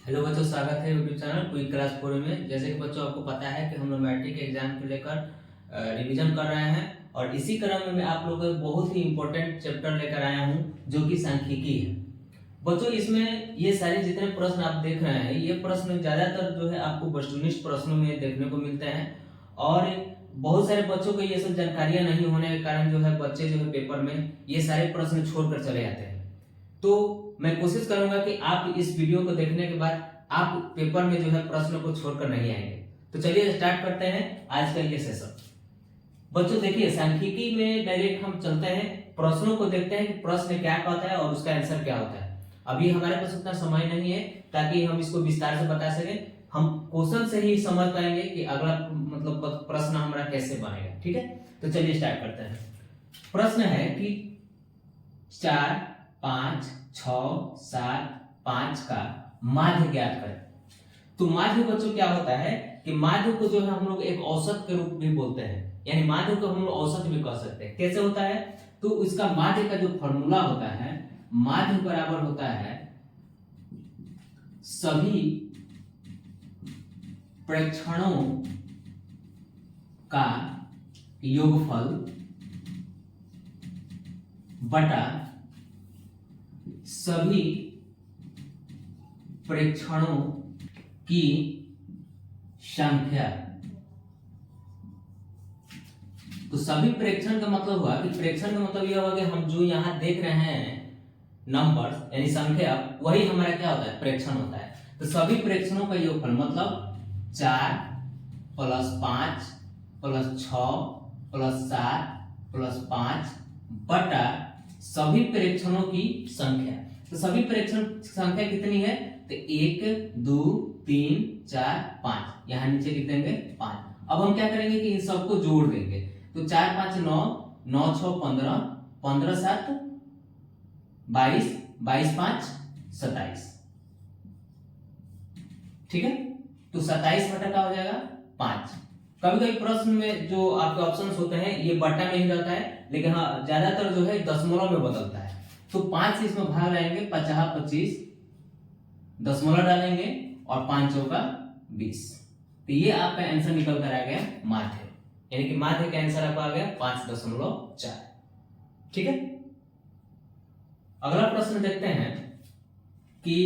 Hello बच्चों, स्वागत है यूट्यूब चैनल क्विक क्लास 4 में। जैसे कि बच्चों आपको पता है कि हम लोग मैट्रिक एग्जाम को लेकर रिवीजन कर रहे हैं और इसी क्रम में मैं आप लोगों को बहुत ही इंपॉर्टेंट चैप्टर लेकर आया हूं जो कि सांख्यिकी है। बच्चों इसमें ये सारे जितने प्रश्न आप देख रहे हैं ये प्रश्न ज्यादातर जो है आपको वस्तुनिष्ठ प्रश्नों में देखने को मिलते हैं और बहुत सारे बच्चों को ये सब जानकारियां नहीं होने के कारण जो है बच्चे जो है पेपर में ये सारे प्रश्न छोड़कर चले जाते हैं। तो मैं कोशिश करूंगा कि आप इस वीडियो को देखने के बाद आप पेपर में जो है प्रश्नों को छोड़कर नहीं आएंगे। तो चलिए स्टार्ट करते हैं आज का ये सेशन। बच्चों देखिए, सांख्यिकी में डायरेक्ट हम चलते हैं, प्रश्नों को देखते हैं कि प्रश्न क्या कहता है और उसका आंसर क्या होता है। अभी हमारे पास उतना समय नहीं है ताकि हम इसको विस्तार से बता सकें। हम क्वेश्चन से ही समझ पाएंगे कि अगला मतलब प्रश्न हमारा कैसे बनेगा। ठीक है, तो चलिए स्टार्ट करते हैं। प्रश्न है कि 4, 5, 6, 7, 5 का माध्य ज्ञात करें। तो माध्य बच्चों क्या होता है कि माध्य को जो है हम लोग एक औसत के रूप में बोलते हैं, यानी माध्य को हम लोग औसत भी कह सकते हैं। कैसे होता है? तो इसका माध्य का जो फॉर्मूला होता है, माध्य बराबर होता है सभी प्रेक्षणों का योगफल बटा सभी प्रेक्षणों की संख्या। तो सभी प्रेक्षण का मतलब हुआ कि प्रेक्षण का मतलब यह हुआ कि हम जो यहां देख रहे हैं नंबर्स यानी संख्या, वही हमारा क्या होता है? प्रेक्षण होता है। तो सभी प्रेक्षणों का योगफल मतलब 4 + 5 + 6 + 7 + 5 बटा सभी प्रेक्षणों की संख्या। तो सभी प्रेक्षण संख्या कितनी है? तो 1, 2, 3, 4, 5। यहां नीचे लिख देंगे 5। अब हम क्या करेंगे कि इन सबको जोड़ देंगे। तो 4, 5, 9, 9, 6, 15, 15, 7, 22, 22, 5, 27। ठीक है, तो 27 बटा का हो जाएगा 5। कभी कभी प्रश्न में जो आपके ऑप्शंस होते हैं ये बटा में ही रहता है, लेकिन हाँ ज्यादातर जो है दशमलव में बदलता है। तो 5 से इसमें भाग लाएंगे, 50, 25, दशमलव डालेंगे और 5 चौका 20। तो ये आपका आंसर निकल कर आ गया माध्य, यानी कि माध्य का आंसर आपका आ गया 5.4। ठीक है, अगला प्रश्न देखते हैं कि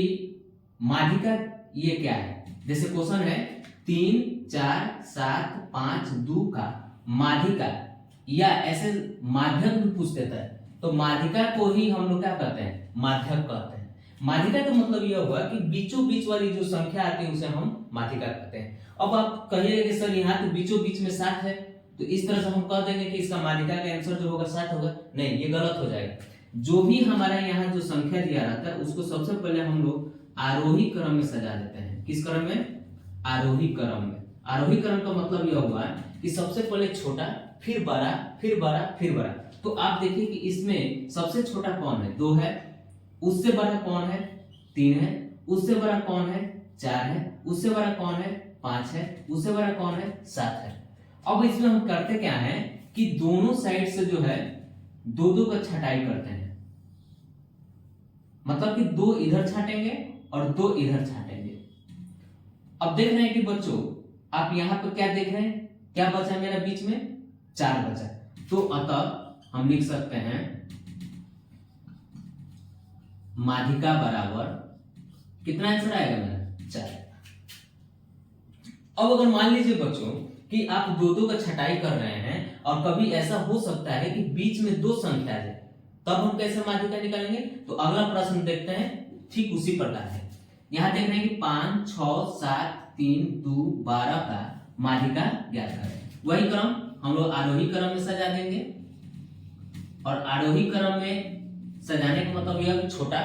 माध्य का ये क्या है। जैसे क्वेश्चन है 3, 4, 7, 5, 2 का माध्यिका, या ऐसे माध्यक भी पूछ देता है। तो माध्यिका को ही हम लोग क्या कहते हैं? माध्यक कहते हैं। माध्यिका का मतलब यह हुआ कि बीचों बीच वाली जो संख्या आती है उसे हम माध्यिका कहते हैं। अब आप कहिएगा कि सर यहाँ तो बीचों बीच में 7 है, तो इस तरह से हम कह देंगे कि इसका माध्यिका का आंसर जो होगा 7 होगा। नहीं, ये गलत हो जाएगा। जो भी हमारा यहाँ जो संख्या दिया रहता है उसको सबसे पहले हम लोग आरोही क्रम में सजा देते हैं। किस क्रम में? आरोही क्रम में। आरोही क्रम का मतलब यह हुआ कि सबसे पहले छोटा, फिर बड़ा, फिर बड़ा, फिर बड़ा। तो आप देखिए कि इसमें सबसे छोटा कौन है? 2 है। उससे बड़ा कौन है? 3 है। उससे बड़ा कौन है? 4 है। उससे बड़ा कौन है? 5 है। उससे बड़ा कौन है? 7 है। अब इसमें हम करते क्या है कि दोनों साइड से जो है 2-2 का छटाई करते हैं। मतलब कि 2 इधर छाटेंगे और 2 इधर छाटेंगे। अब देख रहे हैं कि बच्चों आप यहां पर क्या देख रहे हैं? क्या बचा मेरा बीच में? 4 बचा। तो अतः हम लिख सकते हैं माध्यिका बराबर कितना आंसर आएगा मेरा? 4। अब अगर मान लीजिए बच्चों कि आप 2-2 का छटाई कर रहे हैं और कभी ऐसा हो सकता है कि बीच में 2 संख्या है, तब हम कैसे माध्यिका निकालेंगे? तो अगला प्रश्न देखते हैं, ठीक उसी प्रकार है। यहां देख रहे हैं कि 5, 6, 7, 3, 2, 12 का माध्यिका ज्ञात करें। वही क्रम हम लोग आरोही क्रम में सजा देंगे और आरोही क्रम में सजाने का मतलब यह कि छोटा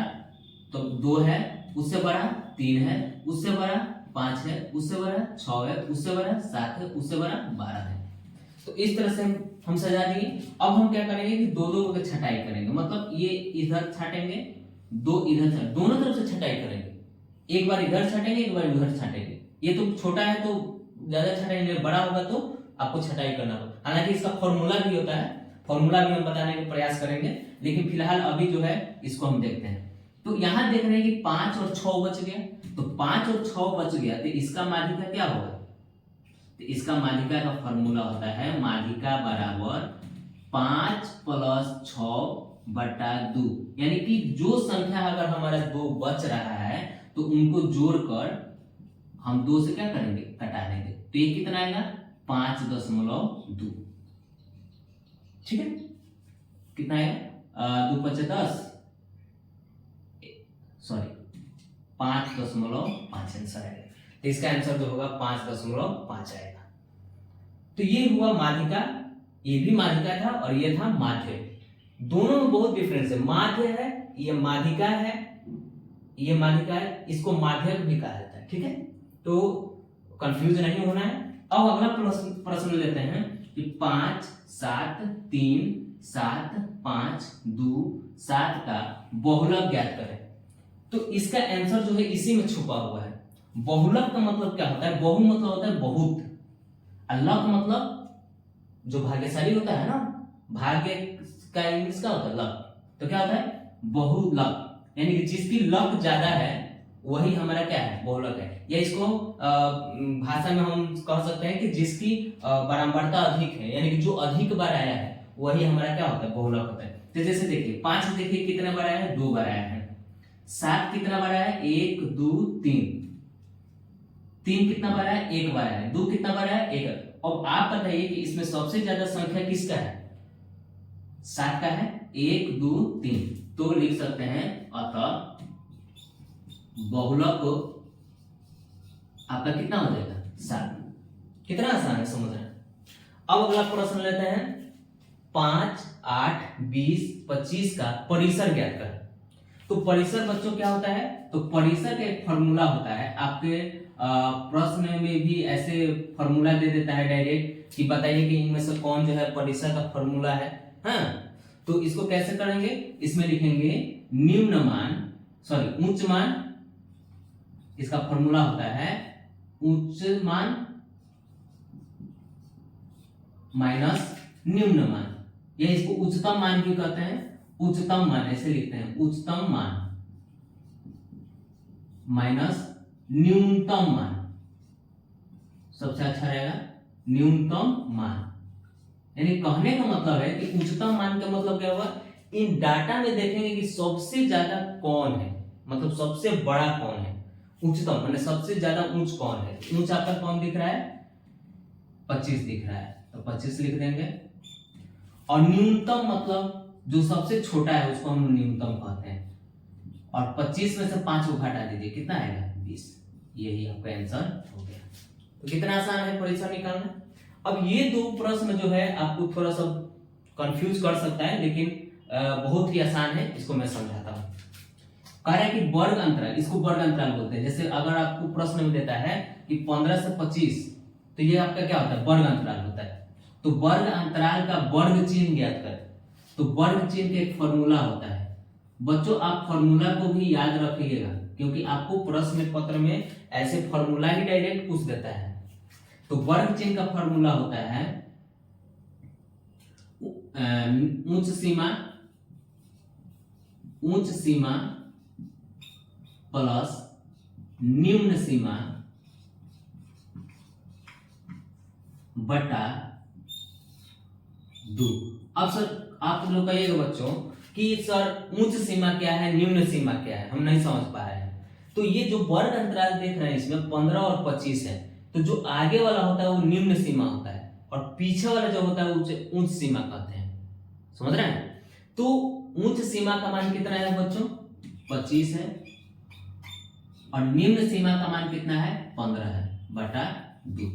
तो 2 है, उससे बड़ा 3 है, उससे बड़ा 5 है, उससे बड़ा 6 है, उससे बड़ा 7 है, उससे बड़ा 12 है। तो इस तरह से हम सजा दिए। अब हम क्या करेंगे कि 2-2 का छटाई करेंगे। मतलब ये इधर छाटेंगे, 2 इधर छाटेंगे, दोनों तरफ से छटाई करेंगे। एक बार इधर छाटेंगे, एक बार उधर छाटेंगे। ये तो छोटा है तो ज्यादा छटाई, बड़ा होगा तो आपको छटाई करना होगा। हालांकि इसका फॉर्मूला भी होता है, फॉर्मूला भी हम बताने का प्रयास करेंगे, लेकिन फिलहाल अभी जो है इसको हम देखते हैं। तो यहाँ देख रहे हैं कि 5 और 6 बच गया, तो 5 और 6 बच गया, तो इसका माध्यिका क्या होगा? तो इसका माध्यिका का फॉर्मूला होता है माध्यिका बराबर 5 + 6/2, यानी कि जो संख्या अगर हमारा 2 बच रहा है तो उनको जोड़कर हम 2 से क्या करेंगे? घटा देंगे। तो ये कितना आएगा? 5.2। ठीक है, कितना आएगा? 2 × 5 = 10, सॉरी 5.5 आंसर आएगा। तो इसका आंसर जो होगा 5.5 आएगा। तो ये हुआ माध्यिका, ये भी माध्यिका था और ये था माध्य। दोनों में बहुत डिफरेंस है। माध्य है, ये माध्यिका है, ये माध्यिका है, इसको माध्यक भी कहा जाता है। ठीक है, तो कंफ्यूज नहीं होना है। अब अगला प्रश्न लेते हैं कि 5, 7, 3, 7, 5, 2, 7 का बहुलक ज्ञात करें। तो इसका आंसर जो है इसी में छुपा हुआ है। बहुलक का मतलब क्या होता है? बहु मतलब होता है बहुत, और लक मतलब जो भाग्यशाली होता है ना, भाग्य का इंग्लिश क्या होता है? लक। तो क्या होता है? बहुलक, यानी कि जिसकी लक ज्यादा है वही हमारा क्या है? बहुलक है। या इसको भाषा में हम कह सकते हैं कि जिसकी बारंबारता अधिक है, यानी कि जो अधिक बार आया है वही हमारा क्या होता है? बहुलक होता है। तो जैसे देखिए 5 देखिए कितने बार आया है? 2 बार आया है। 7 कितना बार आया है? 1, 2, 3। 3 कितना बार आया है? 1 बार आया है। 2 कितना बार आया है? 1। अब आप बताइए कि इसमें सबसे ज्यादा संख्या किसका है? 7 का है। 1, 2, 3, तो लिख सकते हैं अतः बहुलक आपका कितना हो जाएगा? 7। कितना आसान है समझना। अब अगला प्रश्न लेते हैं 5, 8, 20, 25 का परिसर ज्ञात करें। तो परिसर बच्चों क्या होता है? तो परिसर का एक फॉर्मूला होता है। आपके प्रश्न में भी ऐसे फॉर्मूला दे देता है डायरेक्ट कि बताइए कि इनमें से कौन जो है परिसर का फॉर्मूला है। हाँ, तो इसको कैसे करेंगे? इसमें लिखेंगे निम्न मान, सॉरी उच्च मान, इसका फॉर्मूला होता है उच्च मान माइनस निम्न मान। या इसको उच्चतम मान क्यों कहते हैं? उच्चतम मान ऐसे लिखते हैं, उच्चतम मान माइनस न्यूनतम मान, सबसे अच्छा रहेगा न्यूनतम मान। यानी कहने का मतलब है कि उच्चतम मान का मतलब क्या होगा? इन डाटा में देखेंगे कि सबसे ज्यादा कौन है, मतलब सबसे बड़ा कौन है। उच्चतम माने सबसे ज्यादा ऊंच कौन है? ऊंच आपका कौन दिख रहा है? 25 दिख रहा है, तो 25 लिख देंगे। और न्यूनतम मतलब जो सबसे छोटा है उसको हम न्यूनतम कहते हैं। और 25 में से 5 को घटा दीजिए, कितना आएगा? 20। यही आपका आंसर हो गया। तो कितना आसान है परिसर निकालना। अब ये 2 प्रश्न जो है आपको थोड़ा सा कंफ्यूज कर सकता है, लेकिन बहुत ही आसान है। इसको मैं समझाता हूँ। कह रहा है कि वर्ग अंतराल, इसको वर्ग अंतराल बोलते हैं। जैसे अगर आपको प्रश्न में देता है कि 15 से 25, तो ये आपका क्या होता है? वर्ग अंतराल होता है। तो वर्ग अंतराल का वर्ग चिन्ह ज्ञात करें। तो वर्ग चिन्ह का एक फॉर्मूला होता है। बच्चों आप फॉर्मूला को भी याद रखिएगा, क्योंकि आपको प्रश्न पत्र में ऐसे फॉर्मूला ही डायरेक्ट पूछ देता है। तो वर्ग चिन्ह का फॉर्मूला होता है उच्च सीमा प्लस निम्न सीमा बटा 2। अब सर आप लोग कहिएगा बच्चों कि सर उच्च सीमा क्या है, निम्न सीमा क्या है, हम नहीं समझ पा रहे हैं। तो ये जो वर्ग अंतराल देख रहे हैं इसमें 15 और 25 है, तो जो आगे वाला होता है वो निम्न सीमा होता है और पीछे वाला जो होता है वो उच्च सीमा कहते हैं। समझ रहे हैं? तो उच्च सीमा का मान कितना है बच्चों? 25 है, और निम्न सीमा का मान कितना है? 15 है बटा 2।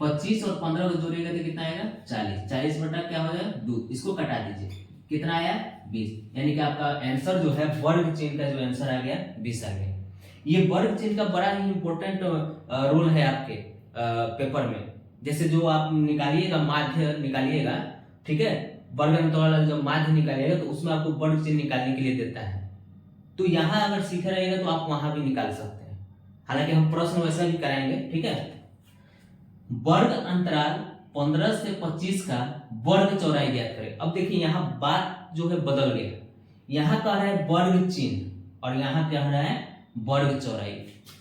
25 और 15 को जोड़ेगा तो कितना आएगा? 40। 40 बटा क्या हो जाएगा? 2। इसको कटा दीजिए, कितना आया? 20। यानी कि आपका आंसर जो है वर्ग चिन्ह का जो आंसर आ गया 20 आ गया। ये वर्ग चिन्ह का बड़ा ही इंपॉर्टेंट रोल है आपके पेपर में। जैसे जो आप निकालिएगा, माध्य निकालिएगा, ठीक है, वर्ग अंतराल वाला जब माध्य निकालिएगा तो उसमें आपको वर्ग चिन्ह निकालने के लिए देता है। तो यहाँ अगर सीखे रहेगा तो आप वहां भी निकाल सकते हैं। हालांकि हम प्रश्न वैसा भी कराएंगे, ठीक है। वर्ग अंतराल 15 से 25 का वर्ग चौड़ाई ज्ञात करें। अब देखिए यहाँ बात जो है बदल गया, यहाँ कह रहा है वर्ग चिन्ह, और यहाँ क्या हो रहा है, वर्ग चौड़ाई।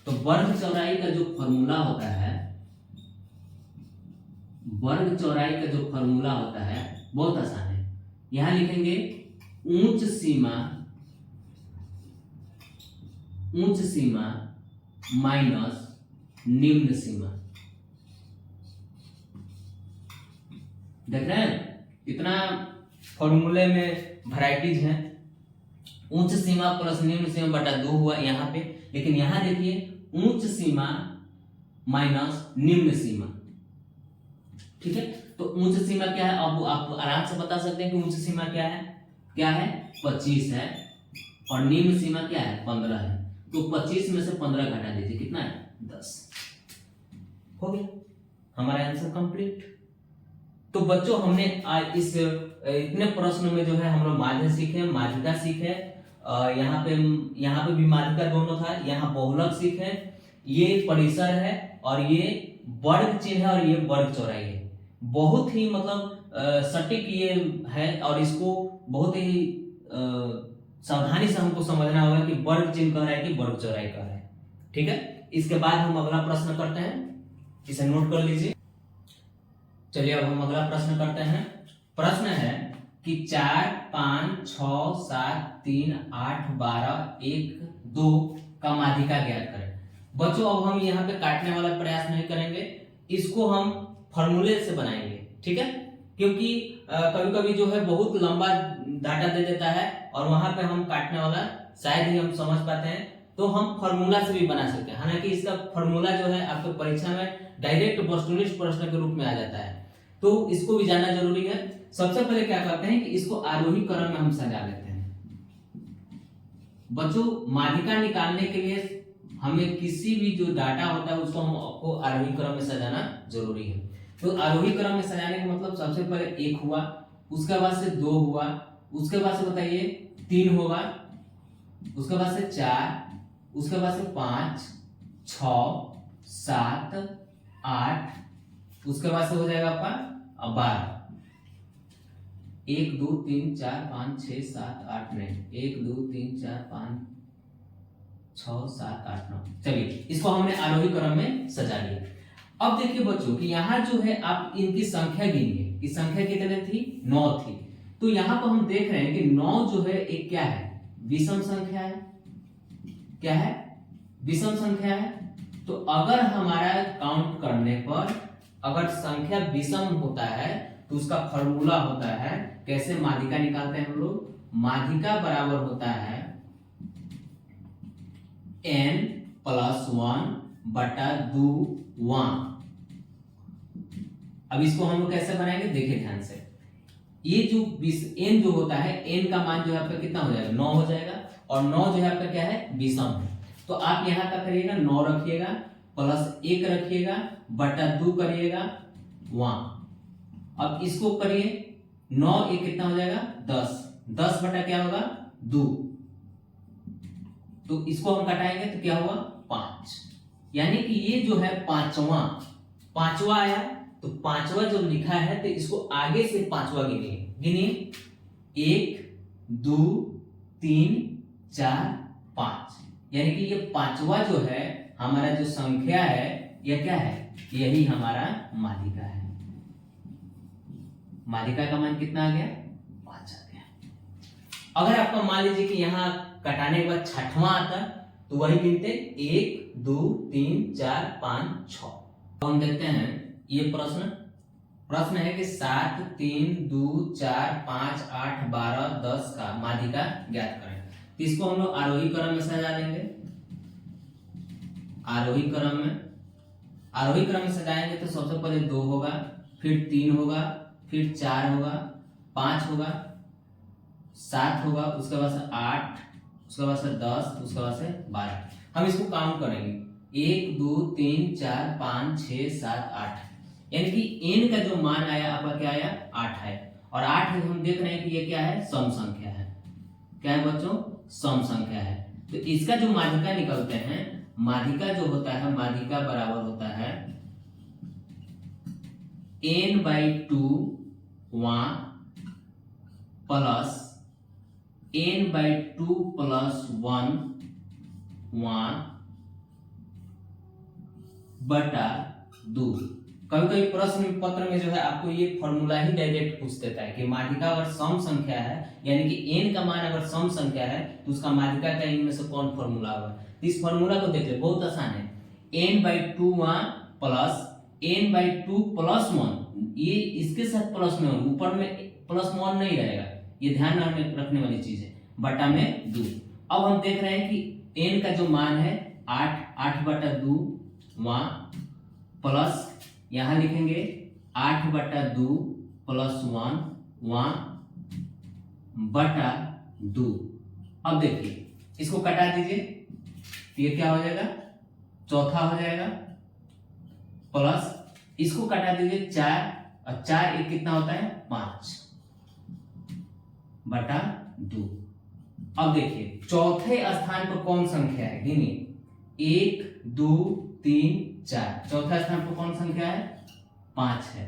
तो वर्ग चौड़ाई का जो फॉर्मूला होता है, वर्ग चौड़ाई का जो फॉर्मूला होता है बहुत आसान है। यहां लिखेंगे ऊंच सीमा माइनस निम्न सीमा। देख रहे हैं इतना फॉर्मूले में वैरायटीज हैं। उच्च सीमा प्लस निम्न सीमा बटा 2 हुआ यहाँ पे, लेकिन यहाँ देखिए उच्च सीमा माइनस निम्न सीमा। ठीक है, तो उच्च सीमा क्या है, अब आप आराम से बता सकते हैं कि उच्च सीमा क्या है 25 है, और निम्न सीमा क्या है 15 है। तो 25 में से 15 घटा दीजिए, कितना है 10। हो गया हमारा आंसर कंप्लीट। तो बच्चों हमने आज इस इतने प्रश्न में जो है हम लोग माध्य सीखे, माध्यिका सीखे, यहाँ पे भी माध्यिका दोनों था, यहाँ बहुलक सीखे, ये परिसर है और ये वर्ग चिन्ह है और ये वर्ग चौड़ाई है। बहुत ही मतलब सटीक ये है और इसको बहुत ही सावधानी से हमको समझना होगा कि वर्ग चिन्ह कह रहा है कि वर्ग चौड़ाई कह रहा है। ठीक है, इसके बाद हम अगला प्रश्न करते हैं, इसे नोट कर लीजिए। चलिए अब हम अगला प्रश्न करते हैं। प्रश्न है कि 4, 5, 6, 7, 3, 8, 12, 1, 2 का माध्यिका ज्ञात करें। बच्चों अब हम यहाँ पे काटने वाला प्रयास नहीं करेंगे, इसको हम फॉर्मूले से बनाएंगे। ठीक है, क्योंकि कभी कभी जो है बहुत लंबा डाटा दे देता है और वहां पे हम काटने वाला शायद ही हम समझ पाते हैं, तो हम फॉर्मूला से भी बना सकते हैं। हालांकि इसका फॉर्मूला जो है आपके परीक्षा में डायरेक्ट वस्तुनिष्ठ प्रश्न के रूप में आ जाता है, तो इसको भी जानना जरूरी है। सबसे पहले क्या करते हैं कि इसको आरोही क्रम में हम सजा लेते हैं। बच्चों माध्यिका निकालने के लिए हमें किसी भी जो डाटा होता है उसको हम आपको आरोही क्रम में सजाना जरूरी है। तो आरोही क्रम में सजाने का मतलब सबसे पहले 1 हुआ, उसके बाद से 2 हुआ, उसके बाद से बताइए 3 होगा, उसके बाद से 4, उसके बाद से 5, 6, 7, 8, उसके बाद से हो जाएगा आपका 12। 1 2 3 4 5 6 7 8 9, 1 2 3 4 5 6 7 8 9। चलिए इसको हमने आरोही क्रम में सजा लिया। अब देखिए बच्चों कि यहाँ जो है आप इनकी संख्या गिनिए, कि संख्या कितने थी 9 थी। तो यहाँ पर हम देख रहे हैं कि 9 जो है एक क्या है, विषम संख्या है। क्या है, विषम संख्या है। तो अगर हमारा काउंट करने पर अगर संख्या विषम होता है तो उसका फॉर्मूला होता है, कैसे माध्यिका निकालते हैं हम लोग, माध्यिका बराबर होता है n + 1/2। अब इसको हम लोग कैसे बनाएंगे, देखिए ध्यान से। ये जो n जो होता है, n का मान जो है आपका कितना हो जाएगा 9 हो जाएगा, और 9 जो है आपका क्या है विषम है। तो आप यहाँ क्या करिएगा 9 रखिएगा प्लस 1 रखिएगा बटा 2 करिएगा वहां। अब इसको करिए 9 1 कितना हो जाएगा 10, 10 बटा क्या होगा 2। तो इसको हम घटाएंगे तो क्या होगा 5, यानी कि ये जो है पांचवा आया। तो पांचवा जब लिखा है तो इसको आगे से पांचवा गिनिए 1 2 3 4 5, यानी कि ये पांचवा जो है हमारा जो संख्या है यह क्या है, यही हमारा माध्यिका है। माध्यिका का मान कितना आ गया 5 आ गया। अगर आपका मान लीजिए कि यहाँ कटाने के बाद छठवां आता तो वही गिनते 1 2 3 4 5 6। तो हम देखते हैं ये प्रश्न है कि 7 3 2 4 5 8 12 10 का माध्यिका ज्ञात करें। तो इसको हम लोग आरोही क्रम में सजा देंगे। आरोही क्रम में सजाएंगे तो सबसे पहले 2 होगा, फिर 3 होगा, फिर 4 होगा, 5 होगा, 7 होगा, उसके बाद से 8, उसके बाद से 10, उसके बाद से 12। हम इसको काउंट करेंगे 1 2 3 4 5 6 7 8, यानी कि n का जो मान आया आपका क्या आया 8 है। और 8 हम देख रहे हैं कि ये क्या है सम संख्या है। क्या है बच्चों, सम संख्या है। तो इसका जो माध्यिका निकलते हैं, माध्यिका जो होता है माध्यिका बराबर होता है n/2 वहां प्लस n/2 प्लस 1 वहां बटा 2। कभी कभी प्रश्न पत्र में जो है आपको ये फॉर्मूला ही डायरेक्ट पूछ देता है कि माध्यिका अगर सम संख्या है, यानी कि n का मान अगर सम संख्या है तो उसका माध्यिका का इनमें से कौन फॉर्मूला होगा। तो इस फॉर्मूला को देख ले, बहुत आसान है। n/2 प्लस n/2 प्लस 1, ये इसके साथ प्लस में 1, ऊपर में प्लस 1 नहीं रहेगा, ये ध्यान रखने वाली चीज है, बटा में 2। अब हम देख रहे हैं कि n का जो मान है 8/2 वहां प्लस यहां लिखेंगे 8/2 प्लस 1 वहां बटा 2। अब देखिए इसको कटा दीजिए तो ये क्या हो जाएगा, चौथा हो जाएगा, प्लस इसको कटा दीजिए 4, और 4 एक कितना होता है 5 बटा 2। अब देखिए चौथे स्थान पर कौन संख्या है, गिनिए 1 2 3 4, चौथा स्थान पर कौन संख्या है 5 है,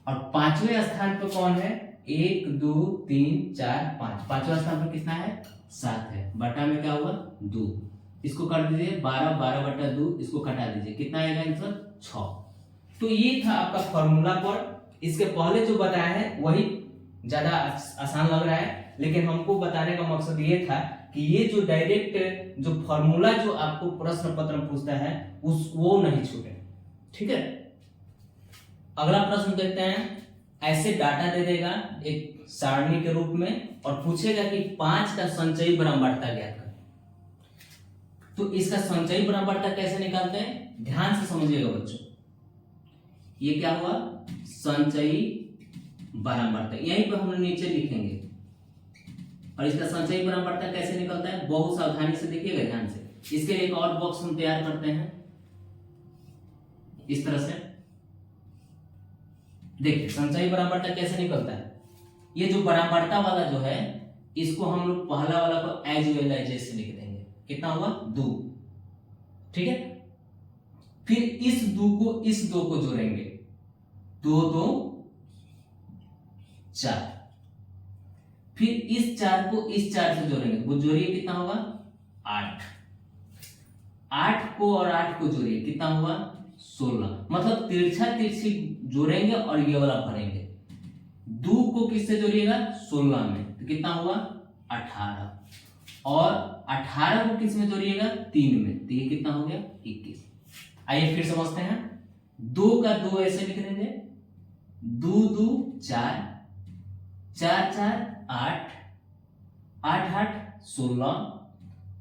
और पांचवें स्थान पर कौन है 1 2 3 4 5, पांचवा स्थान पर कितना है 7 है, बटा में क्या हुआ 2। इसको कर दीजिए 12 बटा 2, इसको कटा दीजिए, कितना आएगा आंसर 6। तो ये था आपका फॉर्मूला पर। इसके पहले जो बताया है वही ज्यादा आसान लग रहा है, लेकिन हमको बताने का मकसद ये था कि ये जो डायरेक्ट जो फॉर्मूला जो आपको प्रश्न पत्र में पूछता है वो नहीं छूटे। ठीक है, अगला प्रश्न देखते हैं। ऐसे डाटा दे देगा एक सारणी के रूप में और पूछेगा कि 5 का संचयी बराबरता ज्ञात करें। तो इसका संचयी बराबरता कैसे निकालते हैं, ध्यान से समझिएगा बच्चों। ये क्या हुआ, संचयी बराबरता, यहीं पर हम नीचे लिखेंगे। और इसका संचयी बराबरता कैसे निकलता है, बहुत सावधानी से देखिएगा, ध्यान से। इसके लिए एक और बॉक्स हम तैयार करते हैं इस तरह से। देखिए संचयी बराबरता कैसे निकलता है। ये जो बराबरता वाला जो है इसको हम लोग पहला वाला को एज वेल एज से लिख देंगे, कितना हुआ 2। ठीक है, फिर इस 2 को इस 2 को जोड़ेंगे, 2 2 4, फिर इस 4 को इस 4 से जोड़ेंगे, वो जोड़िए कितना होगा 8, 8 को और 8 को जोड़िए कितना हुआ 16। मतलब तिरछा तिरछी जोड़ेंगे और ये वाला भरेंगे। 2 को किससे जोड़िएगा 16 में, तो कितना हुआ 18, और 18 को किस में जोड़िएगा 3 में, तो ये कितना हो गया 21। आइए फिर समझते हैं। 2 का 2 ऐसे लिख देंगे, 2 2 4, 4 4 8, 8 8 16,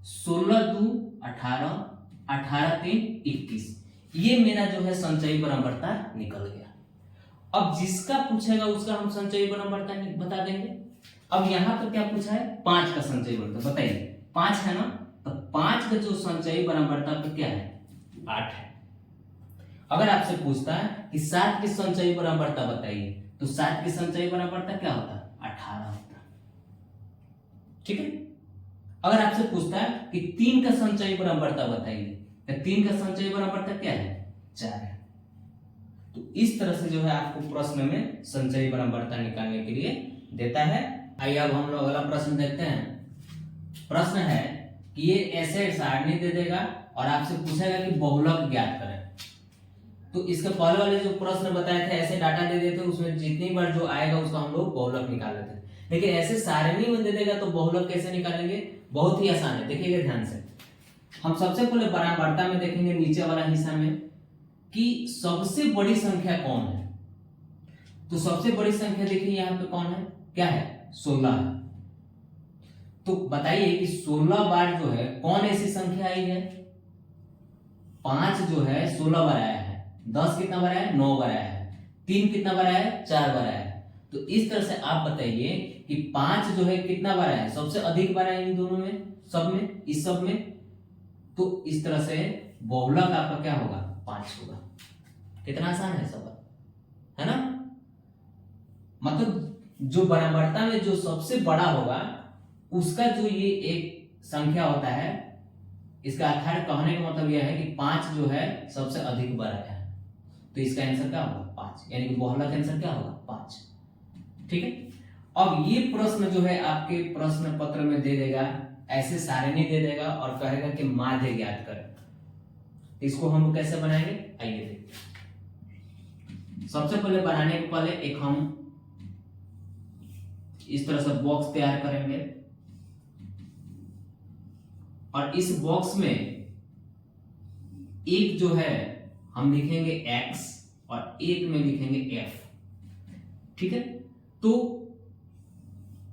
16 2 18, 18 3 21। ये मेरा जो है संचयी बराबरता निकल गया। अब जिसका पूछेगा उसका हम संचयी बराबरता बता देंगे। अब यहां पर क्या पूछा है 5 का संचयी बराबरता, बताइए 5 है ना, तो 5 का जो संचयी बराबरता तो क्या है 8 है। अगर आपसे पूछता है कि 7 की संचयी बराबरता बताइए, तो 7 की संचयी बराबरता क्या होता 18 होता। ठीक है, अगर आपसे पूछता है कि 3 का संचयी बराबरता बताइए, तो 3 का संचयी बराबरता क्या है 4 है। तो इस तरह से जो है आपको प्रश्न में संचयी बराबरता निकालने के लिए देता है। आइए अब हम लोग अगला प्रश्न देखते हैं। प्रश्न है कि ये ऐसे सारणी दे देगा और आपसे पूछेगा कि बहुलक ज्ञात करें। तो इसके पहले वाले जो प्रश्न बताए थे ऐसे डाटा दे देते, उसमें जितनी बार जो आएगा उसका हम लोग बहुलक निकाल लेते हैं। लेकिन ऐसे सारणी में दे देगा तो बहुलक कैसे निकालेंगे, बहुत ही आसान है, देखिएगा ध्यान से। हम सबसे पहले बराबरता में देखेंगे नीचे वाला हिस्सा में कि सबसे बड़ी संख्या कौन है। तो सबसे बड़ी संख्या देखिए यहाँ पे कौन है, क्या है 16 है। तो बताइए कि 16 बार जो है कौन ऐसी संख्या आई है, 5 जो है 16 बार आया है, 10 कितना बार आया है 9 बार आया है, 3 कितना बार आया है 4 बार आया है। तो इस तरह से आप बताइए कि 5 जो है कितना बार आया है, सबसे अधिक बार आया इन दोनों में, सब में, इस सब में। तो इस तरह से बहुलक आपका क्या होगा 5 होगा। कितना आसान है सवाल, है ना। मतलब जो बराबरता में जो सबसे बड़ा होगा उसका जो ये एक संख्या होता है, इसका आधार कहने का मतलब यह है कि 5 जो है सबसे अधिक बार आया है। तो इसका आंसर क्या होगा 5, यानी कि बहुलक आंसर क्या होगा 5। ठीक है, अब ये प्रश्न जो है आपके प्रश्न पत्र में दे देगा, ऐसे सारणी दे देगा और कहेगा कि माध्य ज्ञात करें। इसको हम कैसे बनाएंगे, आइए देखते हैं। सबसे पहले बनाने के पहले एक हम इस तरह से बॉक्स तैयार करेंगे और इस बॉक्स में एक जो है हम लिखेंगे x और एक में लिखेंगे f, ठीक है। तो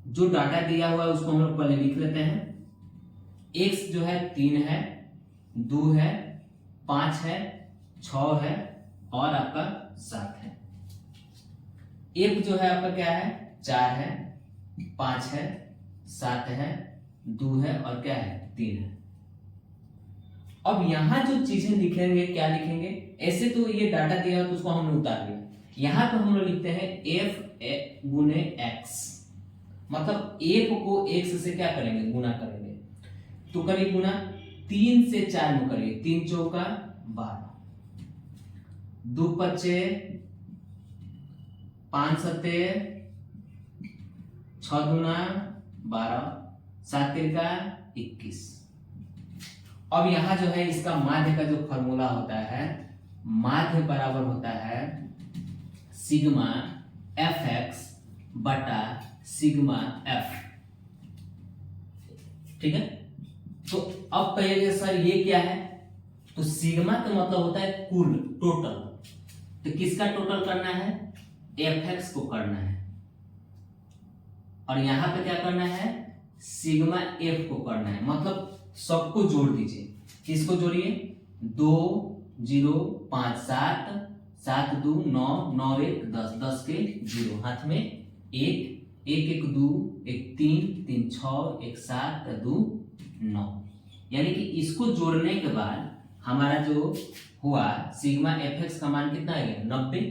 जो डाटा दिया हुआ है उसको हम लोग पहले लिख लेते हैं। x जो है 3 है, 2 है, 5 है, 6 है और आपका 7 है। f जो है आपका क्या है, 4 है, 5 है, 7 है, 2 है और क्या है, 3 है। अब यहां जो चीजें लिखेंगे, क्या लिखेंगे, ऐसे तो ये डाटा दिया है तो उसको हमने उतार लिया। यहां पर हम लोग लिखते हैं f गुने x, मतलब f को x से क्या करेंगे, गुना करेंगे। तो करिए गुना, 3 से 4 में करिए, 3 चौका 12, 2 पच्चे 5 सत्ते 6 दूना 12, 7 तिरका 21। अब यहां जो है इसका माध्य का जो फॉर्मूला होता है, माध्य बराबर होता है सिग्मा fx बटा सिग्मा f, ठीक है। तो अब कहिएगा सर ये क्या है, तो सिग्मा का मतलब होता है कुल, टोटल। तो किसका टोटल करना है, fx को करना है और यहां पे क्या करना है, सिग्मा f को करना है, मतलब सबको जोड़ दीजिए। किसको जोड़िए, 2 0 5 7 7 2 9 9 1 10 10 के 0, हाथ में 1 1 1 2 1 3 3 6 1 7 2 9, यानी कि इसको जोड़ने के बाद हमारा जो हुआ सिग्मा fx का मान कितना है, 90।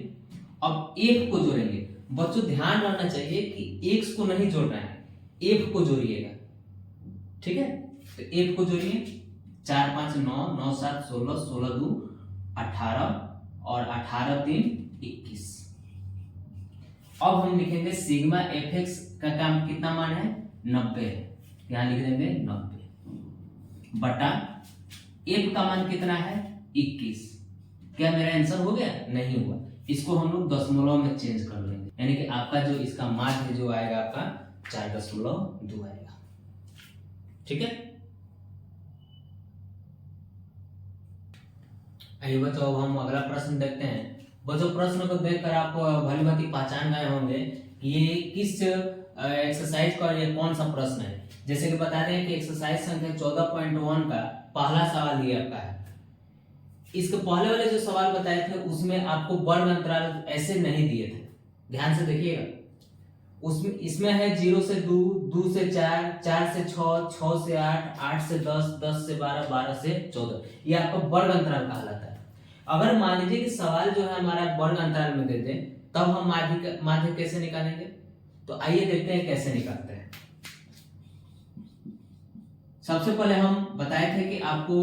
अब f को जोड़ेंगे। बच्चों ध्यान रखना चाहिए कि x को नहीं जोड़ना है, f को जोड़िएगा, ठीक है। तो f को जोड़िए, 4 5 9 9 7 16 16 2 18 और 18 3 21। अब हम लिखेंगे सिग्मा fx का काम कितना मान है, 90 है, यहां लिख देंगे 90 बटा f का मान कितना है, 21। क्या मेरा आंसर हो गया, नहीं हुआ। इसको हम लोग दशमलव में चेंज कर लेंगे, यानी कि आपका जो इसका माध्य जो आएगा आपका 4.2 आएगा, ठीक है। आइए बच्चों अब हम अगला प्रश्न देखते हैं। बच्चों प्रश्न को देखकर आप भली भांति पहचान गए होंगे कि ये किस एक्सरसाइज का ये कौन सा प्रश्न है। जैसे कि बता दें कि एक्सरसाइज संख्या 14.1 का पहला सवाल ये आपका है। इसके पहले वाले जो सवाल बताए थे उसमें आपको वर्ग अंतराल ऐसे नहीं दिए थे, ध्यान से देखिएगा। उसमें इसमें है 0 से 2, 2 से 4, 4 से 6, 6 से 8, 8 से 10, 10 से 12, 12 से 14, ये आपका वर्ग अंतराल कहलाता है। अगर मान लीजिए कि सवाल जो है हमारा वर्ग अंतराल में देते तब हम माध्य कैसे निकालेंगे, तो आइए देखते हैं कैसे निकालते हैं। सबसे पहले हम बताए थे कि आपको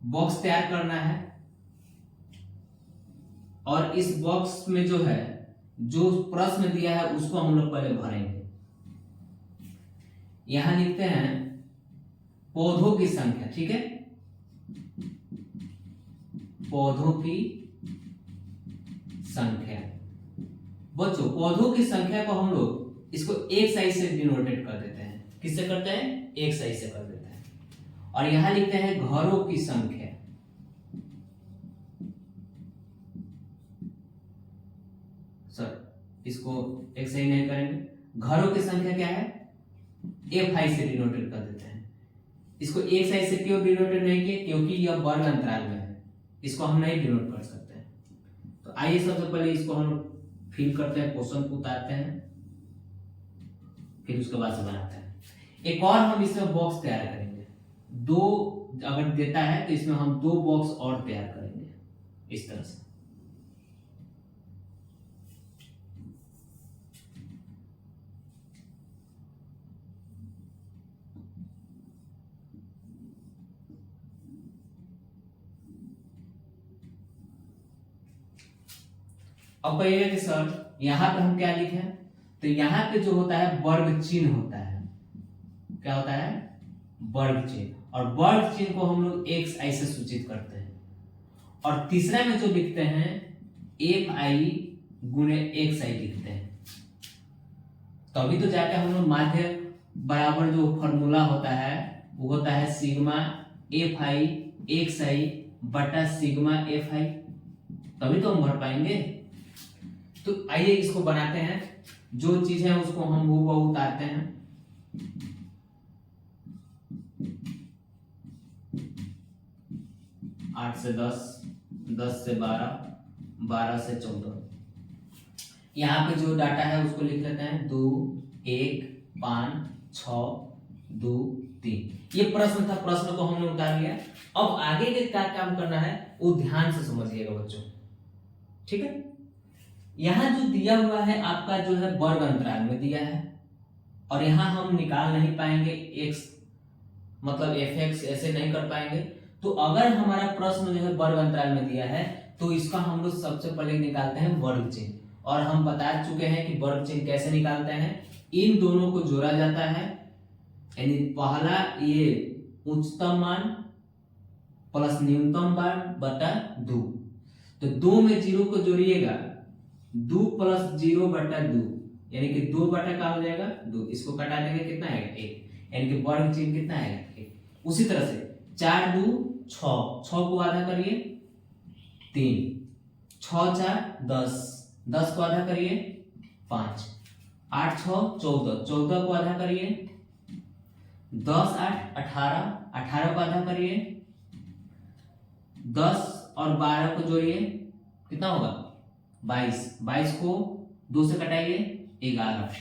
बॉक्स तैयार करना है और इस बॉक्स में जो है जो प्रश्न दिया है उसको हम लोग पहले भरेंगे। यहां लिखते हैं पौधों की संख्या, ठीक है, पौधों की संख्या। बच्चों पौधों की संख्या को हम लोग इसको एक साइज से डिनोटेट कर देते हैं। किससे करते हैं, एक साइज से कर देते हैं। और यहां लिखते हैं घरों की संख्या। सर इसको एक सही नहीं करेंगे, घरों की संख्या क्या है, f5 से डिनोटेट कर देते हैं। इसको एक साइज से क्यों डिनोटेट नहीं किए, क्योंकि यह वर्ग अंतराल में है, इसको हम नहीं डिनोट कर सकते हैं। तो आइए सबसे पहले इसको हम फिल करते हैं, क्वेश्चन को उतारते हैं, फिर उसके बाद से बनाते हैं। एक और हम इसमें बॉक्स तैयार करेंगे, 2 अगर देता है तो इसमें हम 2 बॉक्स और तैयार करेंगे इस तरह से। अब कहिए कि सर यहां पे हम क्या लिखें, तो यहाँ पे जो होता है वर्ग चिन्ह होता है। क्या होता है? वर्ग चिन्ह। और वर्ग चिन्ह को हम लोग एक्स आई से सूचित करते हैं। और तीसरा में जो लिखते हैं एफ आई गुणे एक्स आई लिखते हैं। तभी तो जाके हम लोग माध्य बराबर जो फॉर्मूला होता है वो होता है सिग्मा एफ आई एक्स आई बटा सिग्मा एफ आई, तभी तो हम भर पाएंगे। तो आइए इसको बनाते हैं, जो चीज है उसको हम वो उतारते हैं। आठ से 10, 10 से 12, 12 से 14। यहाँ पे जो डाटा है उसको लिख लेते हैं 2, 1, 5, 6, 2, 3। ये प्रश्न था, प्रश्न को हमने उतार लिया। अब आगे के क्या काम करना है वो ध्यान से समझिएगा बच्चों, ठीक है। यहाँ जो दिया हुआ है आपका जो है वर्ग अंतराल में दिया है, और यहाँ हम निकाल नहीं पाएंगे x मतलब fx ऐसे नहीं कर पाएंगे। तो अगर हमारा प्रश्न जो है वर्ग अंतराल में दिया है तो इसका हम लोग सबसे पहले निकालते हैं वर्ग चिन्ह। और हम बता चुके हैं कि वर्ग चिन्ह कैसे निकालते हैं। इन दोनों को जोड़ा जाता है, यानी पहला ये उच्चतम मान प्लस न्यूनतम मान बटा 2। तो 2 में 0 को जोड़िएगा, 2 प्लस 0 बटा 2, यानी कि 2 बटा का हो जाएगा 2। इसको कटा देंगे कितना आएगा 1, यानी कि वर्ग चिन्ह कितना आएगा 1। उसी तरह से 4 2 6, 6 को आधा करिए 3, 6 4 10, 10 को आधा करिए 5, 8 6 14, 14 को आधा करिए 10 8 18, 18 को आधा करिए 10 और 12 को जोड़िए कितना होगा 22, 22 को 2 से कटाइए 11,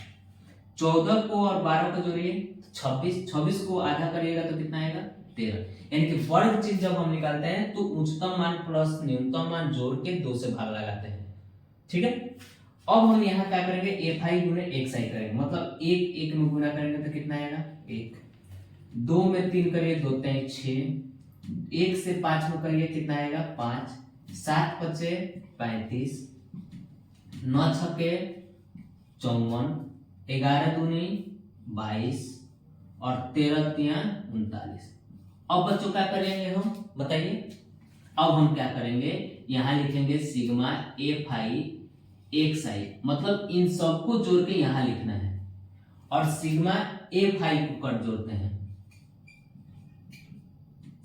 14 को और 12 को जोड़िए 26, 26 को आधा करिएगा तो कितना आएगा 13। यानी कि वर्ग चिन्ह जब हम निकालते हैं तो उच्चतम मान प्लस न्यूनतम मान जोड़ के 2 से भाग लगाते हैं, ठीक है। अब हम यहाँ क्या करेंगे एफ आई गुणे एक्स आई करेंगे, मतलब 1 1 में गुणा करेंगे तो कितना आएगा 1, 2 में 3 करिए 2 3 6, 1 से 5 में करिए कितना आएगा 5, 7 5 35, 9 6 54, 11 दूनी 22 और 13 तिया 39। अब बच्चों क्या करेंगे हम बताइए। अब हम क्या करेंगे यहाँ लिखेंगे सिग्मा एफ आई एक्स आई, मतलब इन सबको जोड़ के यहाँ लिखना है, और सिग्मा एफ आई को कर जोड़ते हैं।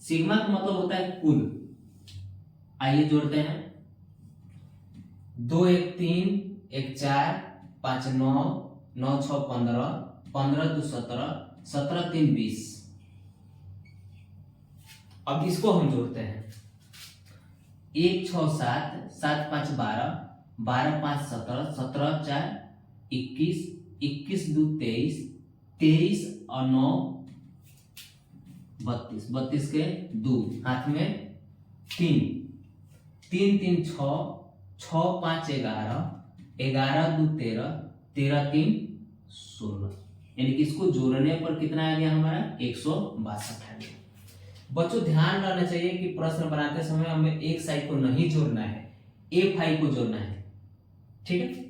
सिग्मा का मतलब होता है कुल। आइए जोड़ते हैं 2 1 3 1 4 5 9 9 6 15 15 2 17 17 3 20। अब इसको हम जोड़ते हैं 1 6 7 7 5 12 12 5 17 17 4 21 21 2 23 23 और 9 32 32 के 2 हाथ में 3 3 3 6 6 5 11 11 2 13 13 3 16, यानी कि इसको जोड़ने पर कितना आ गया हमारा 162 आ गया। बच्चों ध्यान रखना चाहिए कि प्रश्न बनाते समय हमें एक साइड को नहीं जोड़ना है, एफ आई को जोड़ना है, ठीक है।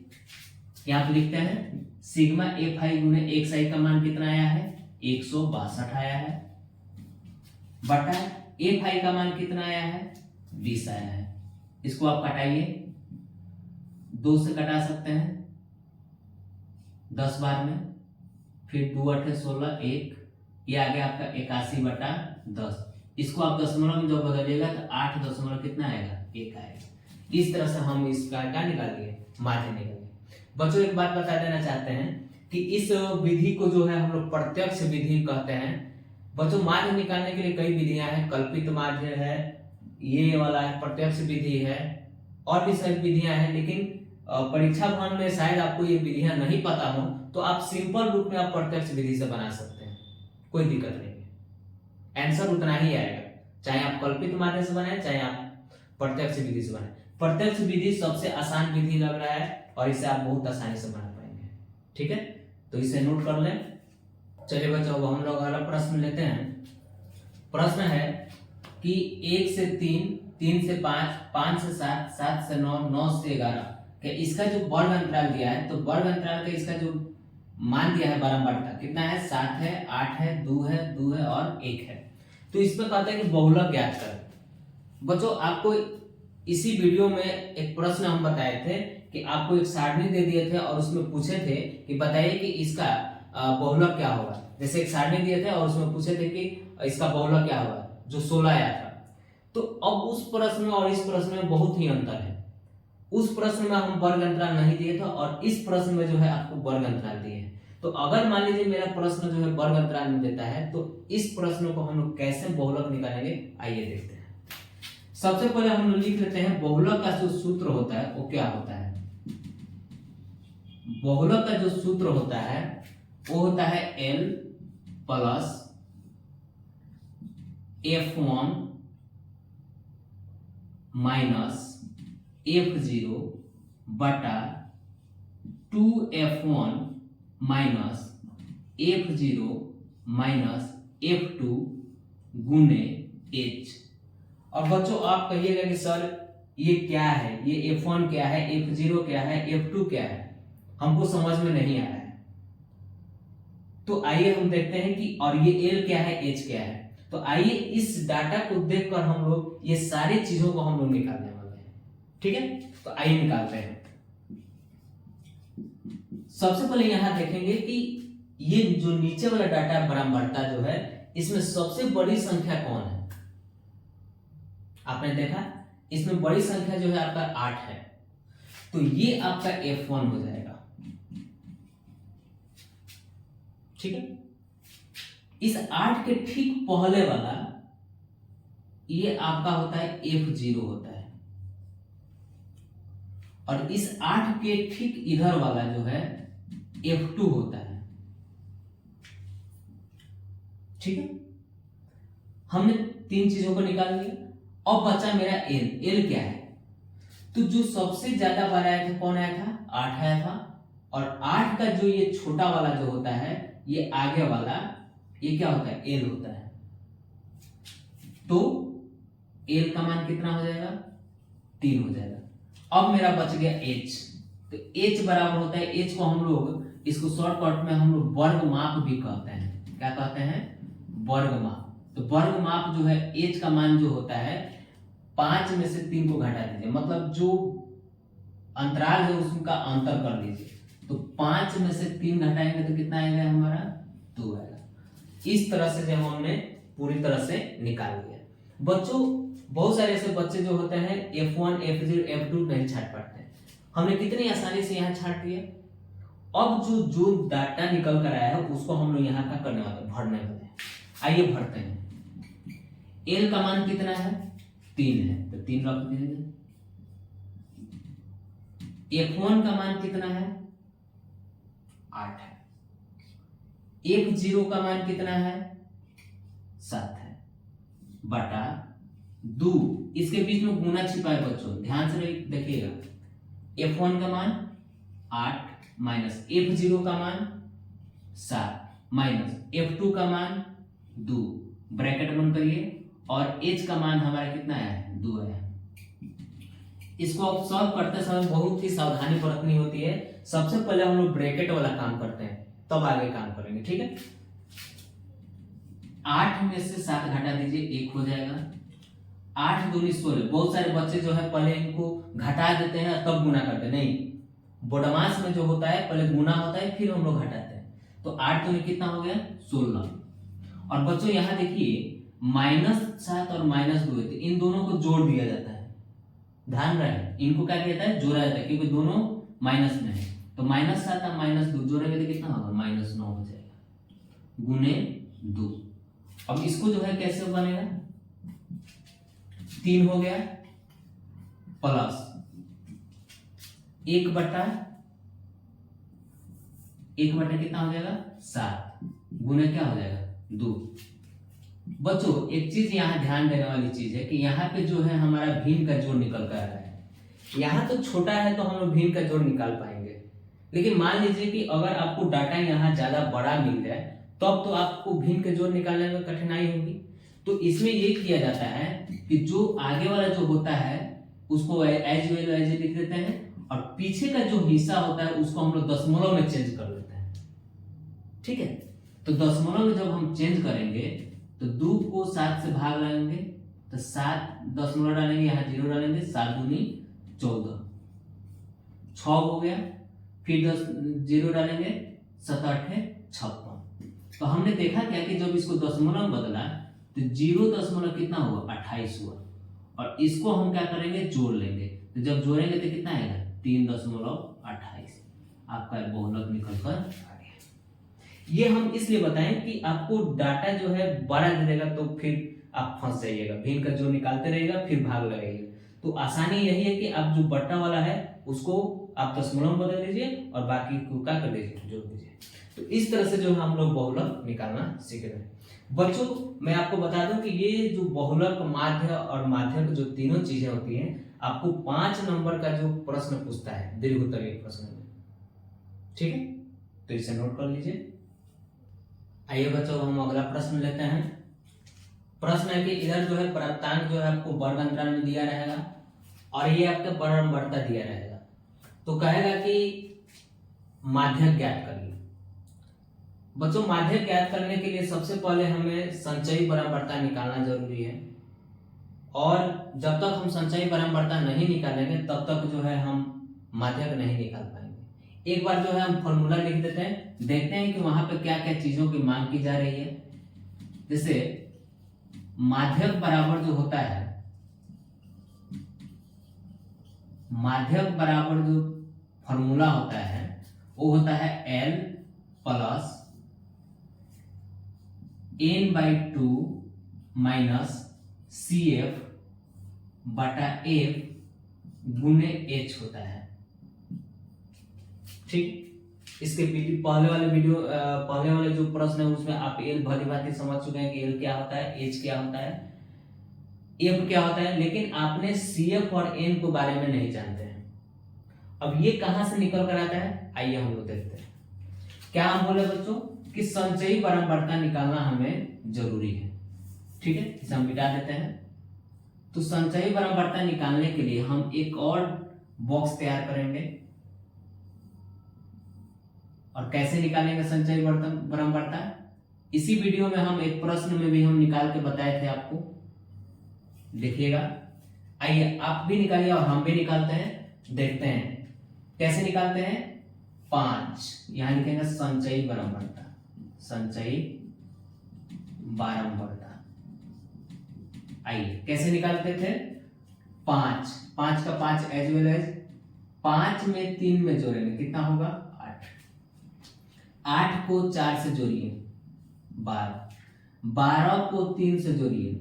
यहाँ पे लिखते हैं सिग्मा एफ आई गुणे एक्स आई का मान कितना आया है 162 आया है, बटा एफ आई का मान कितना आया है 20 आया है। इसको आप कटाइए, 2 से कटा सकते हैं 10 बार में, फिर 2 8 16 1, ये आ गया आपका 81 बटा 10। इसको आप दशमलव में जब बदलिएगा तो 8 दशमलव कितना आएगा 1 आएगा। इस तरह से हम इसका क्या निकालिए माध्य निकालिए। बच्चों एक बात बता देना चाहते हैं कि इस विधि को जो है हम लोग प्रत्यक्ष विधि कहते हैं। बच्चों माध्य निकालने के लिए कई विधियां हैं, कल्पित माध्य है, ये वाला है प्रत्यक्ष विधि है, और भी सारी विधियां हैं, लेकिन परीक्षा भवन में शायद आपको ये विधियां नहीं पता हो तो आप सिंपल रूप में आप प्रत्यक्ष विधि से बना सकते हैं, कोई दिक्कत नहीं है, आंसर उतना ही आएगा, चाहे आप कल्पित माध्य से बनाए चाहे आप प्रत्यक्ष विधि से बनाए। प्रत्यक्ष विधि सबसे आसान विधि लग रहा है और इसे आप बहुत आसानी से बना पाएंगे, ठीक है। तो इसे नोट कर लें। चलिए बच्चों अब हम लोग अगला प्रश्न लेते हैं। प्रश्न है कि 1 से 3, 3 से 5, 5 से 7, 7 से 9, 9 से 11 कि इसका जो वर्ग अंतराल दिया है, तो वर्ग अंतराल का इसका जो मान दिया है बारंबारता कितना है, 7 है, 8 है, 2 है और 1 है। तो इसमें कहता है कि बहुलक ज्ञात कर। बच्चों आपको इसी वीडियो में एक प्रश्न हम बताए थे कि आपको एक सारणी दे दिए थे और उसमें पूछे थे कि बताइए कि इसका बहुलक क्या होगा। जैसे एक सारणी दिए थे और उसमें पूछे थे कि इसका बहुलक क्या होगा, जो 16 आया था। तो अब उस प्रश्न में और इस प्रश्न में बहुत ही अंतर है। उस प्रश्न में हम वर्ग अंतराल नहीं दिए थे और इस प्रश्न में जो है आपको वर्ग अंतराल दिए हैं। तो अगर मान लीजिए मेरा प्रश्न जो है वर्ग अंतराल में देता है, तो इस प्रश्न को हम लोग कैसे बहुलक निकालेंगे, आइए देखते हैं। सबसे पहले हम लोग लिख लेते हैं बहुलक का जो सूत्र होता है वो क्या होता है। बहुलक का जो सूत्र होता है वो होता है L plus F1 minus F0 बटा 2F1 minus F0 minus F2 गुने H। और बच्चों आप कहिएगा कि सर ये क्या है, ये F1 क्या है, F0 क्या है, F2 क्या है, हमको समझ में नहीं आ रहा है। तो आइए हम देखते हैं कि और ये L क्या है, H क्या है। तो आइए इस डाटा को देखकर हम लोग ये सारी चीजों को हम लोग निकालने वाले हैं। ठीक है, तो आइए निकालते हैं। सबसे पहले यहां देखेंगे कि ये जो नीचे वाला डाटा बारंबारता जो है, इसमें सबसे बड़ी संख्या कौन है। आपने देखा इसमें बड़ी संख्या जो है आपका 8 है, तो ये आपका F1 हो जाएगा। ठीक है, इस 8 के ठीक पहले वाला ये आपका होता है F0 होता है, और इस 8 के ठीक इधर वाला जो है F2 होता है। ठीक है, हमने तीन चीजों को निकाल लिया। अब बचा मेरा L क्या है, तो जो सबसे ज्यादा बार आया था कौन आया था, 8 आया था। और 8 का जो ये छोटा वाला जो होता है, ये आगे वाला, ये क्या होता है, L होता है। तो L का मान कितना हो जाएगा, 3 हो जाएगा। अब मेरा बच गया H, तो H बराबर होता है, H को हम लोग इसको शॉर्टकट में हम लोग वर्ग माप भी कहते हैं। क्या कहते हैं, वर्ग माप। तो वर्ग माप जो है H का मान जो होता है 5 में से 3 को घटा दीजिए, मतलब जो अंतराल है उसका अंतर कर लीजिए। तो 5 में से 3 घटाएंगे तो कितना आएगा हमारा, 2 आएगा। इस तरह से जब हमने पूरी तरह से निकाल लिया। बच्चों बहुत सारे ऐसे बच्चे जो होते हैं F1 F0 F2 नहीं छाट पाते हैं, हमने कितनी आसानी से यहाँ छाट दिया। अब जो डाटा निकल कर आया है उसको हम लोग यहाँ का करने वाले, भरने वाले हैं। आइए भरते हैं। L का मान कितना है, 3 है, तो 3 रख दीजिए। F1 का मान कितना है, 8 है। F0 का मान कितना है, 7 है, बटा 2। इसके बीच में गुना छिपा है बच्चों, ध्यान से देखिएगा। F1 का मान 8 माइनस F0 का मान 7 माइनस F2 का मान 2, ब्रैकेट बंद करिए। और H का मान हमारा कितना है, 2 है। इसको आप सॉल्व करते समय बहुत ही सावधानी बरतनी होती है। सबसे पहले हम लोग ब्रैकेट वाला काम करते हैं, तब आगे काम करेंगे। ठीक है, 8 में से 7 घटा दीजिए, 1 हो जाएगा। 8 दूनी 16। बहुत सारे बच्चे जो है पहले इनको घटा देते हैं तब गुना करते हैं, नहीं। बोडमास में जो होता है पहले गुना होता है फिर हम लोग घटाते हैं। तो 8 दूनी कितना हो गया, 16। और बच्चों यहाँ देखिए -7 और -2 है, तो इन दोनों को जोड़ दिया जाता है। ध्यान रहे, इनको क्या कहता है, जोड़ा जाता है, क्योंकि दोनों माइनस में है। तो -7 और -2 जोड़ेंगे तो कितना होगा, -9 हो जाएगा, गुने 2। अब इसको जो है कैसे बनेगा, 3 हो गया प्लस 1 बटा कितना हो जाएगा, 7 गुने क्या हो जाएगा, 2। बच्चों एक चीज यहाँ ध्यान देने वाली चीज है कि यहाँ पे जो है हमारा भिन्न का जोड़ निकल कर आ रहा है। यहाँ तो छोटा है तो हम लोग भिन्न का जोड़ निकाल पाएंगे, लेकिन मान लीजिए कि अगर आपको डाटा यहाँ ज्यादा बड़ा मिल जाए तब तो आपको भिन्न के जोड़ निकालने में कठिनाई होगी। तो इसमें ये किया जाता है कि जो आगे वाला जो होता है उसको एज वेल एज लिख देते हैं, और पीछे का जो हिस्सा होता है उसको हम लोग दशमलव में चेंज कर लेते हैं। ठीक है, तो दशमलव में जब हम चेंज करेंगे तो 2 को 7 से भाग लगाएंगे तो 7 दशमलव डालेंगे, यहाँ 0 डालेंगे, 7 दूनी 14, 6 हो गया, फिर 0 डालेंगे, 7 8 56। तो हमने देखा क्या कि जब इसको दशमलव में बदला तो 0 दशमलव कितना हुआ 28 हुआ, और इसको हम क्या करेंगे जोड़ लेंगे, तो जब जोड़ेंगे तो कितना आएगा 3.28। आपका बहुलक निकल कर आ गया। ये हम इसलिए बताएं कि आपको डाटा जो है बड़ा दे देगा तो फिर आप फंस जाइएगा, भिन्न का जो निकालते रहेगा फिर भाग लगाइएगा। तो आसानी यही है कि आप जो बट्टा वाला है उसको आप दशमलव में बदल लीजिए और बाकी को क्या कर लीजिए जोड़ दीजिए। तो इस तरह से जो है हम लोग बहुलक निकालना सीख रहे हैं। बच्चों मैं आपको बता दूं कि ये जो बहुलक, माध्य और माध्यक जो तीनों चीजें होती हैं आपको 5 नंबर का जो प्रश्न पूछता है दीर्घ उत्तरीय प्रश्न में। ठीक है, तो इसे नोट कर लीजिए। आइए बच्चों हम अगला प्रश्न लेते हैं। प्रश्न है कि इधर जो है प्राप्तांक जो है आपको वर्ग अंतराल में दिया रहेगा और ये आपके बारंबारता दिया रहेगा। तो कहेगा कि माध्यक ज्ञात करिए। बच्चों माध्यक ज्ञात करने के लिए सबसे पहले हमें संचयी बारंबारता निकालना जरूरी है, और जब तक हम संचयी बारंबारता नहीं निकालेंगे तब तक जो है हम माध्यक नहीं निकाल पाएंगे। एक बार जो है हम फॉर्मूला लिख देते हैं, देखते हैं कि वहां पे क्या क्या चीजों की मांग की जा रही है। जैसे माध्यक बराबर जो होता है, माध्यक बराबर जो फॉर्मूला होता है वो होता है L plus n/2 minus CF बटा F गुने H होता है। ठीक, इसके पहले वाले जो प्रश्न है उसमें आप L भली भांति समझ चुके हैं कि L क्या होता है, H क्या होता है, F क्या होता है, लेकिन आपने CF और N के बारे में नहीं जानते हैं। अब ये कहां से निकल कर आता है, आइए हम लोग देखते हैं। क्या हम बोले बच्चों कि संचयी बारंबारता निकालना हमें जरूरी है। ठीक है, इसे हम मिटा देते हैं। तो संचयी बारंबारता निकालने के लिए हम एक और बॉक्स तैयार करेंगे। और कैसे निकालेंगे संचयी बारंबारता, इसी वीडियो में हम एक प्रश्न में भी हम निकाल के बताए थे आपको, देखिएगा। आइए आप भी निकालिए और हम भी निकालते हैं, देखते हैं कैसे निकालते हैं। 5 यहां लिखेंगे संचयी बारंबारता, संचयी बारंबारता। आइए कैसे निकालते थे, 5 का 5 एज वेल एज 5 में 3 में जोड़ेंगे, कितना होगा 8 को 4 से जोड़िए 12 को 3 से जोड़िए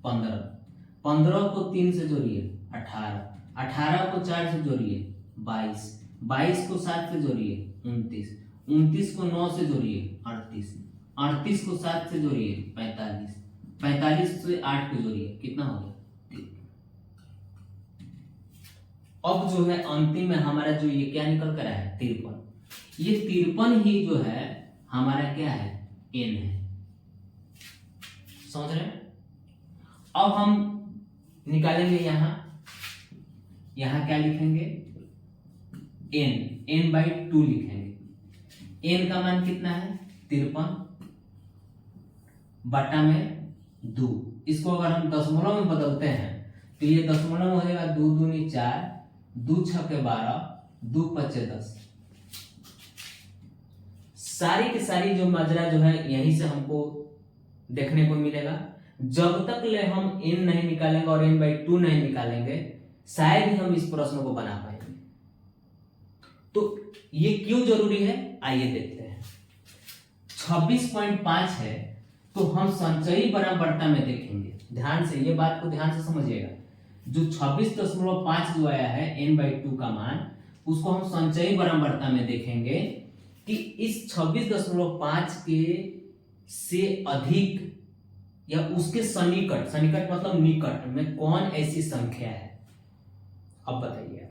15 को 3 से जोड़िए 18 को 4 से जोड़िए 22 को 7 से जोड़िए 29 को 9 से जोड़िए 38 को 7 से जोड़िए 45 से 8 को जोड़िए, कितना हो गया 3। अब जो है अंतिम में हमारा जो ये क्या निकल कर आया है 53। ये 53 ही जो है हमारा क्या है n है, समझ रहे हैं। अब हम निकालेंगे यहां क्या लिखेंगे n/2 लिखेंगे। n का मान कितना है 53 बटा में 2। इसको अगर हम दशमलव में बदलते हैं तो ये दशमलव में हो जाएगा 2 दूनी 4, 2 छक्के 12, 2 पच्चे 10। सारी की सारी जो माजरा जो है यहीं से हमको देखने को मिलेगा। जब तक ले हम n नहीं निकालेंगे और n/2 नहीं निकालेंगे शायद ही हम इस प्रश्न को बना पाएंगे। तो ये क्यों जरूरी है आइए देखते हैं। 26.5 है तो हम संचयी बारंबारता में देखेंगे, ध्यान से ये बात को ध्यान से समझिएगा। जो 26.5 जो आया है n/2 का मान, उसको हम संचयी बारंबारता में देखेंगे कि इस 26.5 के से अधिक या उसके सन्निकट, सन्निकट मतलब निकट में कौन ऐसी संख्या है। अब बताइए,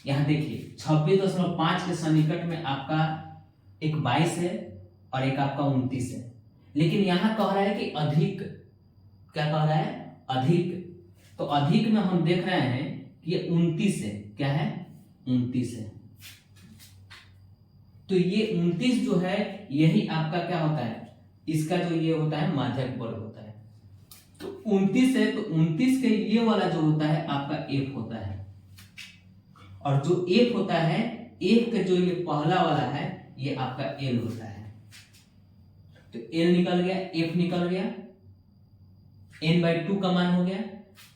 यहां देखिए 26.5 के सन्निकट में आपका एक 22 है और एक आपका 29 है, लेकिन यहां कह रहा है कि अधिक, क्या कह रहा है अधिक। तो अधिक में हम देख रहे हैं ये 29 है। क्या है? 29 है। तो ये 29 जो है यही आपका क्या होता है, इसका जो ये होता है माध्यक वर्ग होता है। तो 29 है, तो 29 के ये वाला जो होता है आपका f होता है, और जो f होता है, f का जो ये पहला वाला है ये आपका l होता है। तो l निकल गया, f निकल गया, n/2 का मान हो गया।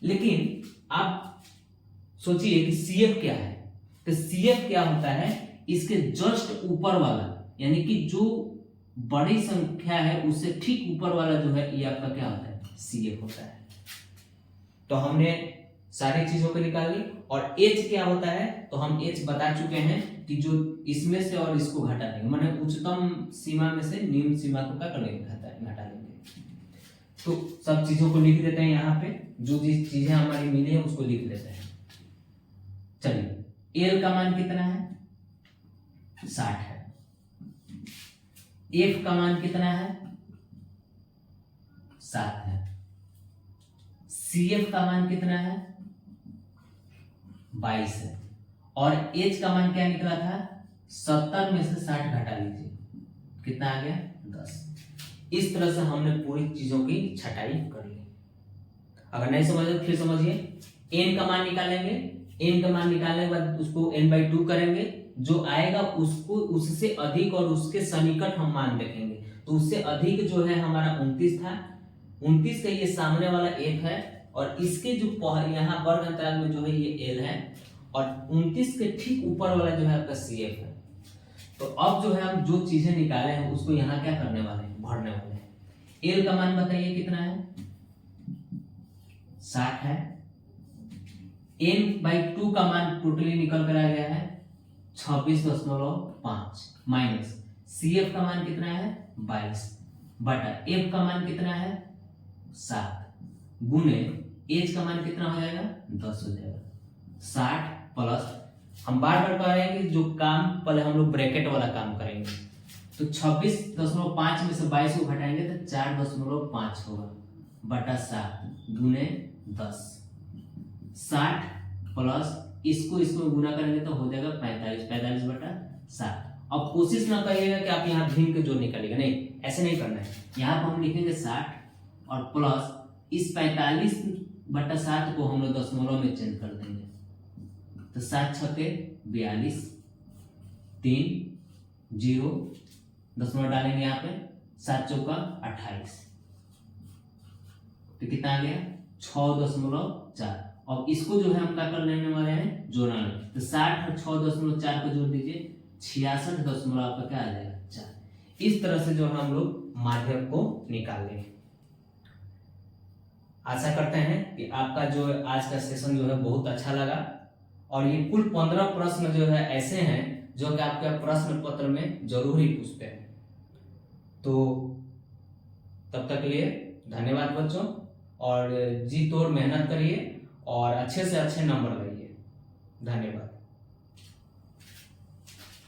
लेकिन आप सोचिए कि CF क्या है। तो CF क्या होता है, इसके जस्ट ऊपर वाला, यानी कि जो बड़ी संख्या है उससे ठीक ऊपर वाला जो है ये आपका क्या होता है, CF होता है। तो हमने सारी चीजों को निकाल ली। और H क्या होता है, तो हम H बता चुके हैं कि जो इसमें से और इसको घटा देंगे, माने उच्चतम सीमा में से निम्न सीमा को क्या कर लेंगे, घटा लेंगे। तो सब चीजों को लिख देते हैं यहाँ पे, जो चीजें हमारी मिली है उसको लिख देते हैं। चलिए, L का मान कितना है, 60 है। F का मान कितना है, 7 है। CF का मान कितना है, 22 है। और H का मान क्या निकला था, 70 में से 60 घटा लीजिए, कितना आ गया, 10। इस तरह से हमने पूरी चीजों की छटाई कर ली। अगर नहीं समझे तो फिर समझिए। n का मान निकालेंगे, n का मान निकालने के बाद उसको n/2 करेंगे, जो आएगा उसको उससे अधिक और उसके सन्निकट हम मान देखेंगे। तो उससे अधिक जो है हमारा 29 था, 29 का ये सामने वाला f है, और इसके जो यहाँ वर्ग अंतराल में जो है ये l है, और 29 के ठीक ऊपर वाला जो है आपका CF है। तो अब जो है हम जो चीजें निकाले हैं उसको यहाँ क्या करने वाले हैं, भरने वाले हैं। L का मान बताइए कितना है, 60 है। n/2 का मान टोटली निकल कर आ गया है 26.5 माइनस CF का मान कितना है, 22 बटा F का मान कितना है, 7 गुने H का मान कितना हो जाएगा, 10 हो जाएगा। 60 प्लस, हम बार बार कह रहे हैं कि जो काम पहले हम लोग ब्रैकेट वाला काम करेंगे। तो 26.5 में से 22 को घटाएंगे तो 4.5 होगा, बटा 7 गुने 10। 60 प्लस इसको गुना करेंगे तो हो जाएगा 45 बटा 7। अब कोशिश ना करिएगा कि आप यहाँ भिन्न के जोड़ निकालिएगा, नहीं, ऐसे नहीं करना है। यहाँ पर हम लिखेंगे 60 और प्लस इस 45 बटा 7 को हम लोग दशमलव में चेंज कर देंगे। तो 7 छक्के 42, 3 0 दशमलव डालेंगे यहाँ पे, 7 चौका 28, तो कितना आ गया 6.4। अब इसको जो है हम क्या कर लेने वाले हैं, जोड़ना। तो 60 और 6.4 को जोड़ दीजिए, 66 आपका क्या आ जाएगा, 4। इस तरह से जो हम लोग माध्यक को निकाल लेंगे। आशा करते हैं कि आपका जो आज का सेशन जो है बहुत अच्छा लगा, और ये कुल 15 प्रश्न जो है ऐसे हैं जो कि आपके प्रश्न पत्र में जरूर ही पूछते हैं। तो तब तक के लिए धन्यवाद बच्चों, और जी तोड़ मेहनत करिए और अच्छे से अच्छे नंबर लाइए। धन्यवाद।